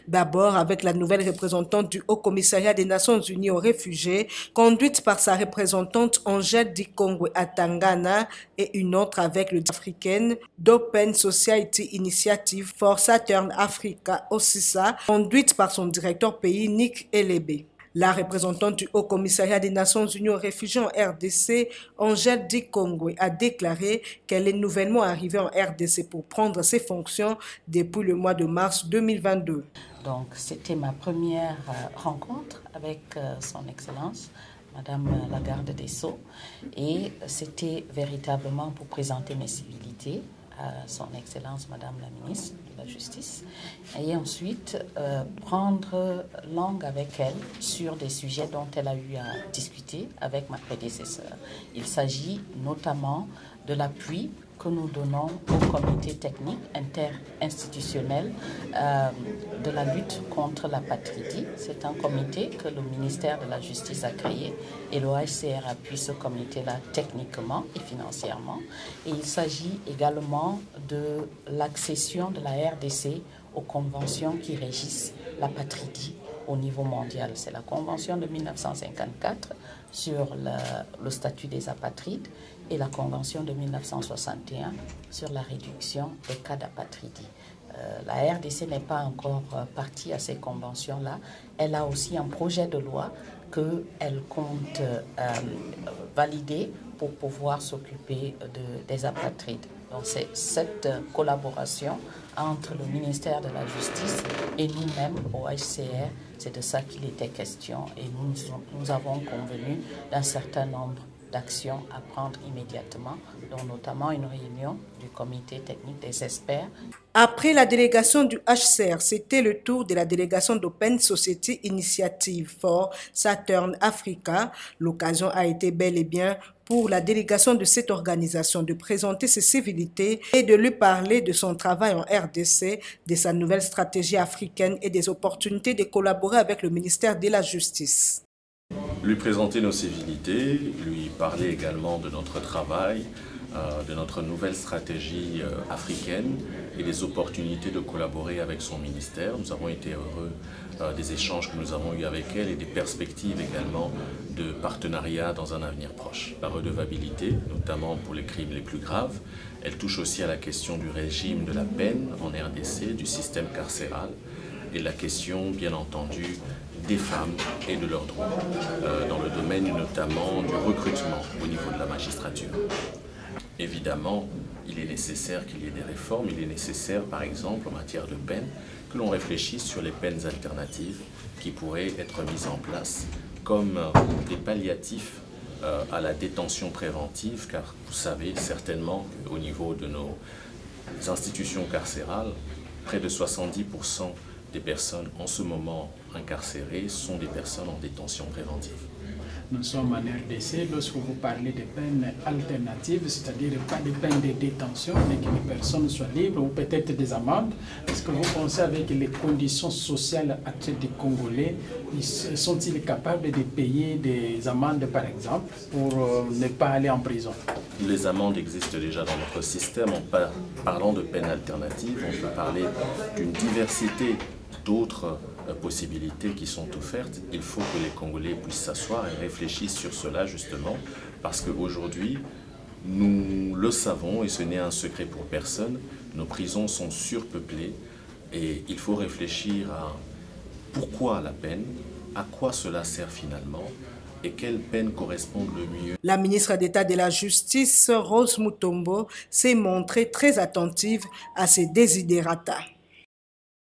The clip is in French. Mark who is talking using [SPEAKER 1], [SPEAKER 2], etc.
[SPEAKER 1] D'abord avec la nouvelle représentante du Haut-Commissariat des Nations Unies aux réfugiés, conduite par sa représentante Angèle Dikongwe Atangana, et une autre avec le africaine d'Open Society Initiative for Saturn Africa OSISA, conduite par son directeur pays Nick Elebe. La représentante du Haut-Commissariat des Nations Unies aux réfugiés en RDC, Angèle Dikongwe, a déclaré qu'elle est nouvellement arrivée en RDC pour prendre ses fonctions depuis le mois de mars 2022.
[SPEAKER 2] Donc c'était ma première rencontre avec son Excellence, Madame la Garde des Sceaux, et c'était véritablement pour présenter mes civilités à son Excellence Madame la Ministre de la Justice, et ensuite prendre langue avec elle sur des sujets dont elle a eu à discuter avec ma prédécesseur. Il s'agit notamment de l'appui que nous donnons au comité technique interinstitutionnel de la lutte contre l'apatridie. C'est un comité que le ministère de la Justice a créé et l'OHCR appuie ce comité-là techniquement et financièrement. Et il s'agit également de l'accession de la RDC aux conventions qui régissent l'apatridie au niveau mondial. C'est la Convention de 1954 sur le statut des apatrides et la Convention de 1961 sur la réduction des cas d'apatridie. La RDC n'est pas encore partie à ces conventions-là. Elle a aussi un projet de loi qu'elle compte valider pour pouvoir s'occuper des apatrides. Donc c'est cette collaboration entre le ministère de la Justice et nous-mêmes au HCR, c'est de ça qu'il était question. Et nous avons convenu d'un certain nombre d'actions à prendre immédiatement, dont notamment une réunion du comité technique des experts.
[SPEAKER 1] Après la délégation du HCR, c'était le tour de la délégation d'Open Society Initiative for Saturn Africa. L'occasion a été bel et bien pour la délégation de cette organisation de présenter ses civilités et de lui parler de son travail en RDC, de sa nouvelle stratégie africaine et des opportunités de collaborer avec le ministère de la Justice.
[SPEAKER 3] Lui présenter nos civilités, lui parler également de notre travail, de notre nouvelle stratégie africaine et des opportunités de collaborer avec son ministère. Nous avons été heureux des échanges que nous avons eus avec elle et des perspectives également de partenariat dans un avenir proche. La redevabilité, notamment pour les crimes les plus graves, elle touche aussi à la question du régime de la peine en RDC, du système carcéral et la question, bien entendu, des femmes et de leurs droits, dans le domaine notamment du recrutement au niveau de la magistrature. Évidemment, il est nécessaire qu'il y ait des réformes, il est nécessaire par exemple en matière de peine que l'on réfléchisse sur les peines alternatives qui pourraient être mises en place comme des palliatifs à la détention préventive, car vous savez certainement qu'au niveau de nos institutions carcérales, près de 70% des personnes en ce moment incarcérées sont des personnes en détention préventive.
[SPEAKER 4] Nous sommes en RDC, lorsque vous parlez de peines alternatives, c'est-à-dire pas de peines de détention, mais que les personnes soient libres ou peut-être des amendes. Est-ce que vous pensez avec les conditions sociales actuelles des Congolais, sont-ils capables de payer des amendes par exemple pour ne pas aller en prison?
[SPEAKER 3] Les amendes existent déjà dans notre système. En parlant de peines alternatives, on peut parler d'une diversité d'autres possibilités qui sont offertes. Il faut que les Congolais puissent s'asseoir et réfléchir sur cela justement parce qu'aujourd'hui, nous le savons et ce n'est un secret pour personne, nos prisons sont surpeuplées et il faut réfléchir à pourquoi la peine, à quoi cela sert finalement et quelles peines correspondent le mieux.
[SPEAKER 1] La ministre d'État de la Justice, Rose Mutombo, s'est montrée très attentive à ces desiderata.